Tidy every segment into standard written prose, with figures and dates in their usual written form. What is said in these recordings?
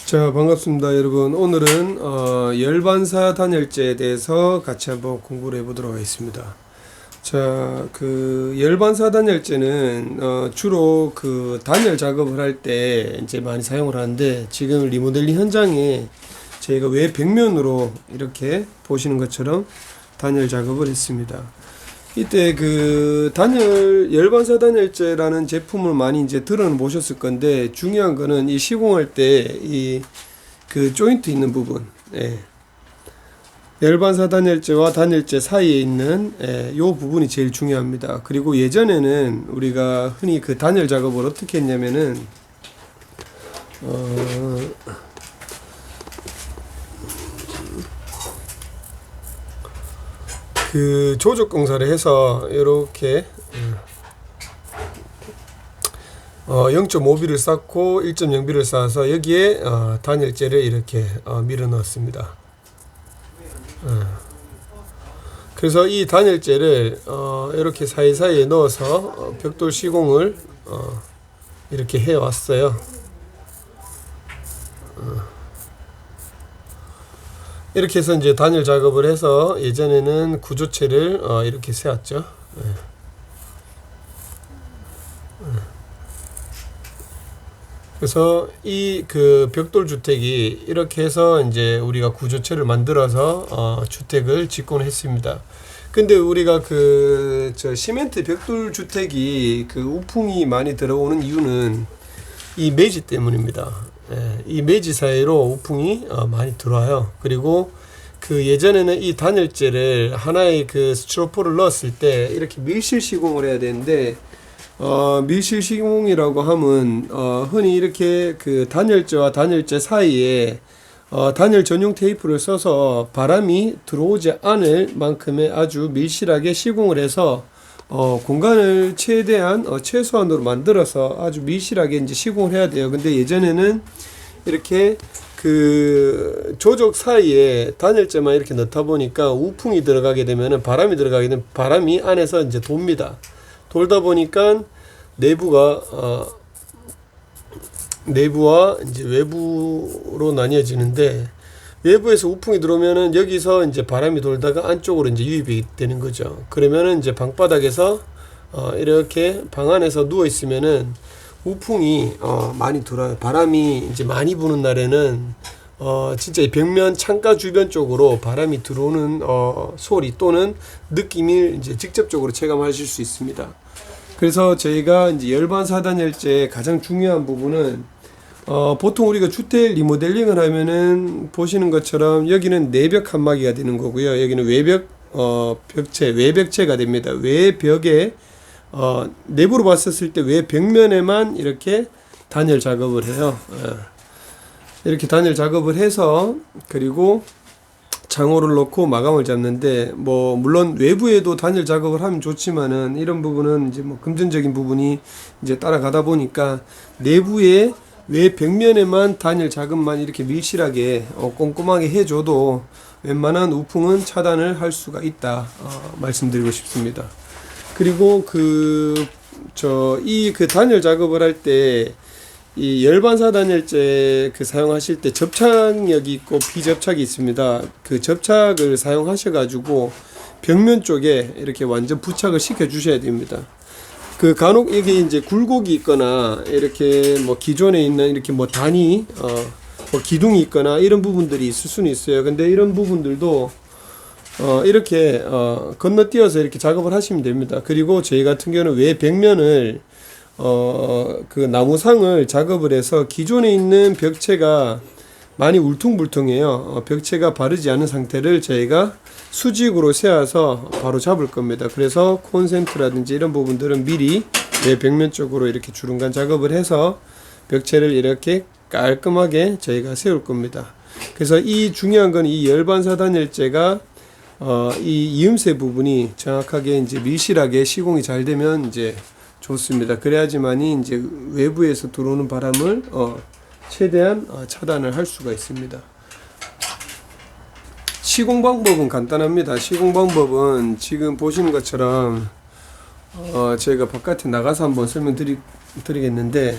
자, 반갑습니다, 여러분. 오늘은 열반사 단열재에 대해서 같이 한번 공부를 해보도록 하겠습니다. 자, 그 열반사 단열재는 주로 그 단열 작업을 할 때 이제 많이 사용을 하는데, 지금 리모델링 현장에 저희가 외 벽면으로 이렇게 보시는 것처럼 단열 작업을 했습니다. 이때 그 열반사 단열재라는 제품을 많이 이제 들어는 보셨을 건데, 중요한 거는 이 시공할 때 이 그 조인트 있는 부분, 열반사 단열재와 단열재 사이에 있는 요 부분이 제일 중요합니다. 그리고 예전에는 우리가 흔히 그 단열 작업을 어떻게 했냐면은 그 조적 공사를 해서 이렇게 0.5비를 쌓고 1.0비를 쌓아서 여기에 단열재를 이렇게 밀어 넣었습니다. 그래서 이 단열재를 이렇게 사이사이에 넣어서 벽돌 시공을 이렇게 해 왔어요. 이렇게 해서 이제 단열 작업을 해서 예전에는 구조체를 이렇게 세웠죠. 그래서 이 그 벽돌 주택이 이렇게 해서 이제 우리가 구조체를 만들어서 주택을 짓곤 했습니다. 근데 우리가 그 시멘트 벽돌 주택이 그 우풍이 많이 들어오는 이유는 이 매지 때문입니다. 이 매지 사이로 우풍이 많이 들어와요. 그리고 그 예전에는 이 단열재를 하나의 그 스티로포를 넣었을 때 이렇게 밀실 시공을 해야 되는데, 밀실 시공이라고 하면 흔히 이렇게 그 단열재와 단열재 사이에 단열 전용 테이프를 써서 바람이 들어오지 않을 만큼의 아주 밀실하게 시공을 해서 공간을 최대한 최소한으로 만들어서 아주 밀실하게 이제 시공을 해야 돼요. 근데 예전에는 이렇게 그 조적 사이에 단열재만 이렇게 넣다 보니까 우풍이 들어가게 되면은 바람이 들어가게 되면 바람이 안에서 이제 돕니다. 돌다 보니까 내부와 이제 외부로 나뉘어지는데, 외부에서 우풍이 들어오면은 여기서 이제 바람이 돌다가 안쪽으로 이제 유입이 되는 거죠. 그러면은 이제 방바닥에서 이렇게 방 안에서 누워 있으면은 우풍이 많이 들어요. 바람이 이제 많이 부는 날에는 진짜 이 벽면 창가 주변 쪽으로 바람이 들어오는 소리 또는 느낌을 이제 직접적으로 체감하실 수 있습니다. 그래서 저희가 이제 열반사 단열재의 가장 중요한 부분은 보통 우리가 주택 리모델링을 하면은 보시는 것처럼 여기는 내벽 칸막이가 되는 거고요. 여기는 외벽 외벽체가 됩니다. 외벽에 내부로 봤었을 때 외벽면에만 이렇게 단열 작업을 해요. 이렇게 단열 작업을 해서 그리고 장호를 넣고 마감을 잡는데, 뭐 물론 외부에도 단열 작업을 하면 좋지만은 이런 부분은 이제 뭐 금전적인 부분이 이제 따라가다 보니까 내부에 외벽면에만 단열 작업만 이렇게 밀실하게 꼼꼼하게 해줘도 웬만한 우풍은 차단을 할 수가 있다, 말씀드리고 싶습니다. 그리고 그 단열 작업을 할 때 이 열반사 단열재 그 사용하실 때 접착력이 있고 비접착이 있습니다. 그 접착을 사용하셔 가지고 벽면 쪽에 이렇게 완전 부착을 시켜 주셔야 됩니다. 그 간혹 이게 이제 굴곡이 있거나 이렇게 뭐 기존에 있는 이렇게 뭐 단이 뭐 기둥이 있거나 이런 부분들이 있을 수는 있어요. 근데 이런 부분들도 이렇게 건너뛰어서 이렇게 작업을 하시면 됩니다. 그리고 저희 같은 경우는 외 벽면을 그 나무상을 작업을 해서 기존에 있는 벽체가 많이 울퉁불퉁해요. 벽체가 바르지 않은 상태를 저희가 수직으로 세워서 바로 잡을 겁니다. 그래서 콘센트라든지 이런 부분들은 미리 내 벽면 쪽으로 이렇게 주름간 작업을 해서 벽체를 이렇게 깔끔하게 저희가 세울 겁니다. 그래서 이 중요한 건 이 열반사 단열재가 이 이음새 부분이 정확하게 이제 밀실하게 시공이 잘 되면 이제 좋습니다. 그래야지만이 이제 외부에서 들어오는 바람을 최대한 차단을 할 수가 있습니다. 시공 방법은 간단합니다. 시공 방법은 지금 보시는 것처럼 저희가 바깥에 나가서 한번 설명드리겠는데,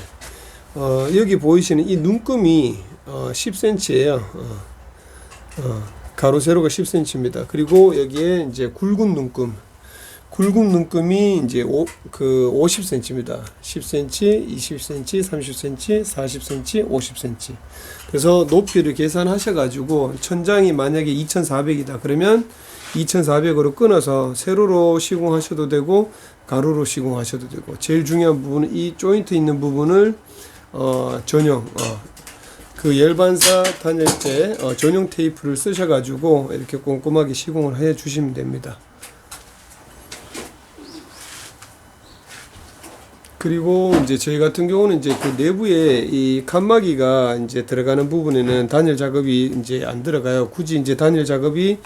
여기 보이시는 이 눈금이 10cm예요. 가로 세로가 10cm입니다. 그리고 여기에 이제 굵은 눈금이 이제 50cm입니다. 10cm, 20cm, 30cm, 40cm, 50cm. 그래서 높이를 계산하셔가지고 천장이 만약에 2400이다. 그러면 2400으로 끊어서 세로로 시공하셔도 되고 가로로 시공하셔도 되고, 제일 중요한 부분은 이 조인트 있는 부분을 전용 그 열반사 단열재 전용 테이프를 쓰셔가지고 이렇게 꼼꼼하게 시공을 해 주시면 됩니다. 그리고 이제 저희 같은 경우는 이제 그 내부에 이 칸막이가 이제 들어가는 부분에는 단열 작업이 이제 안 들어가요. 굳이 이제 단열 작업이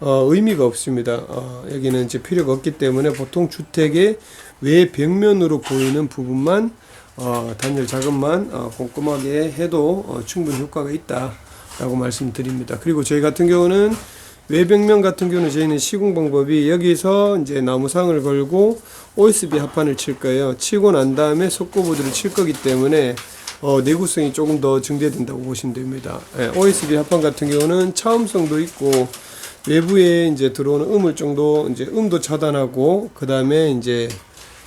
의미가 없습니다. 여기는 이제 필요가 없기 때문에 보통 주택의 외 벽면으로 보이는 부분만 단열 작업만 꼼꼼하게 해도 충분히 효과가 있다라고 말씀드립니다. 그리고 저희 같은 경우는 외벽면 같은 경우는 저희는 시공 방법이 여기서 이제 나무상을 걸고 OSB 합판을 칠 거예요. 치고 난 다음에 석고보드를 칠 거기 때문에 내구성이 조금 더 증대된다고 보시면 됩니다. OSB 합판 같은 경우는 차음성도 있고 외부에 이제 들어오는 음을 정도 이제 음도 차단하고, 그 다음에 이제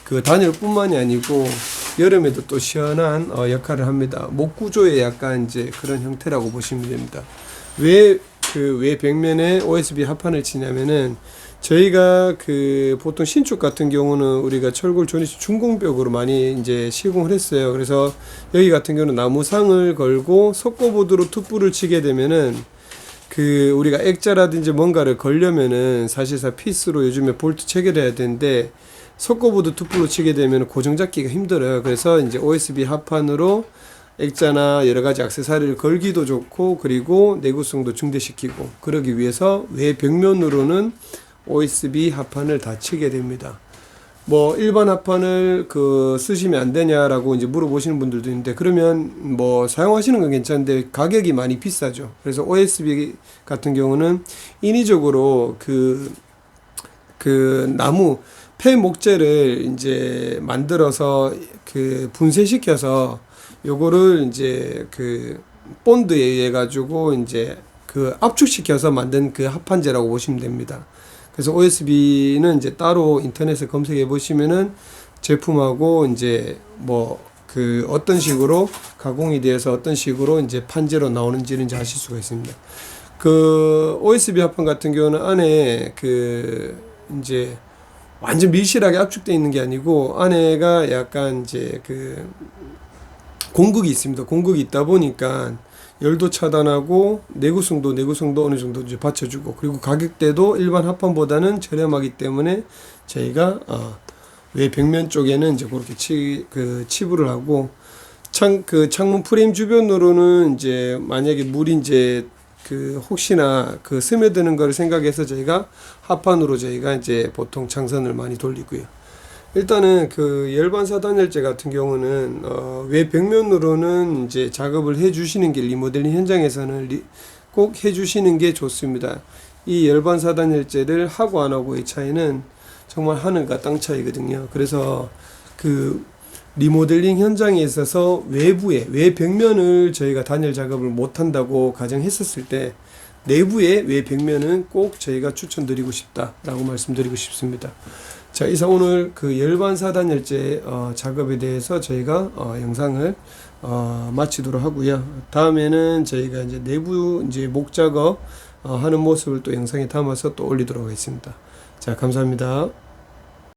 그 단열뿐만이 아니고 여름에도 또 시원한 역할을 합니다. 목 구조의 약간 이제 그런 형태라고 보시면 됩니다. 왜 벽면에 OSB 합판을 치냐면은 저희가 그 보통 신축 같은 경우는 우리가 철골 조니스 중공벽으로 많이 이제 시공을 했어요. 그래서 여기 같은 경우는 나무상을 걸고 석고보드로 툭불을 치게 되면은 그 우리가 액자라든지 뭔가를 걸려면은 사실상 피스로 요즘에 볼트 체결해야 되는데 석고보드 툭불로 치게 되면 고정 잡기가 힘들어요. 그래서 이제 OSB 합판으로 액자나 여러 가지 액세서리를 걸기도 좋고, 그리고 내구성도 증대시키고, 그러기 위해서 외 벽면으로는 OSB 합판을 다 치게 됩니다. 뭐 일반 합판을 쓰시면 안 되냐라고 이제 물어보시는 분들도 있는데, 그러면 뭐 사용하시는 건 괜찮은데 가격이 많이 비싸죠. 그래서 OSB 같은 경우는 인위적으로 그 나무 폐 목재를 이제 만들어서 그 분쇄시켜서 요거를 이제 그 본드에 의해 가지고 이제 그 압축시켜서 만든 그 합판재라고 보시면 됩니다. 그래서 OSB는 이제 따로 인터넷에 검색해 보시면은 제품하고 이제 뭐 그 어떤 식으로 가공이 되어서 어떤 식으로 이제 판재로 나오는지는 이제 아실 수가 있습니다. 그 OSB 합판 같은 경우는 안에 그 이제 완전 밀실하게 압축되어 있는 게 아니고 안에가 약간 이제 그 공극이 있습니다. 공극이 있다 보니까 열도 차단하고 내구성도 어느 정도 이제 받쳐주고, 그리고 가격대도 일반 합판보다는 저렴하기 때문에 저희가 외 벽면 쪽에는 이제 그렇게 치부를 하고, 창문 프레임 주변으로는 이제 만약에 물이 이제 혹시나 스며드는 걸 생각해서 저희가 합판으로 저희가 이제 보통 창선을 많이 돌리고요. 일단은 열반사 단열재 같은 경우는 외 벽면으로는 이제 작업을 해 주시는 게 리모델링 현장에서는 꼭 해 주시는 게 좋습니다. 이 열반사 단열재를 하고 안 하고의 차이는 정말 하늘과 땅 차이거든요. 그래서 리모델링 현장에 있어서 외 벽면을 저희가 단열 작업을 못 한다고 가정했었을 때 내부의 외 벽면은 꼭 저희가 추천드리고 싶다라고 말씀드리고 싶습니다. 자, 이상 오늘 열반사 단열재 작업에 대해서 저희가 영상을 마치도록 하고요. 다음에는 저희가 이제 내부 이제 목 작업 하는 모습을 또 영상에 담아서 또 올리도록 하겠습니다. 자, 감사합니다.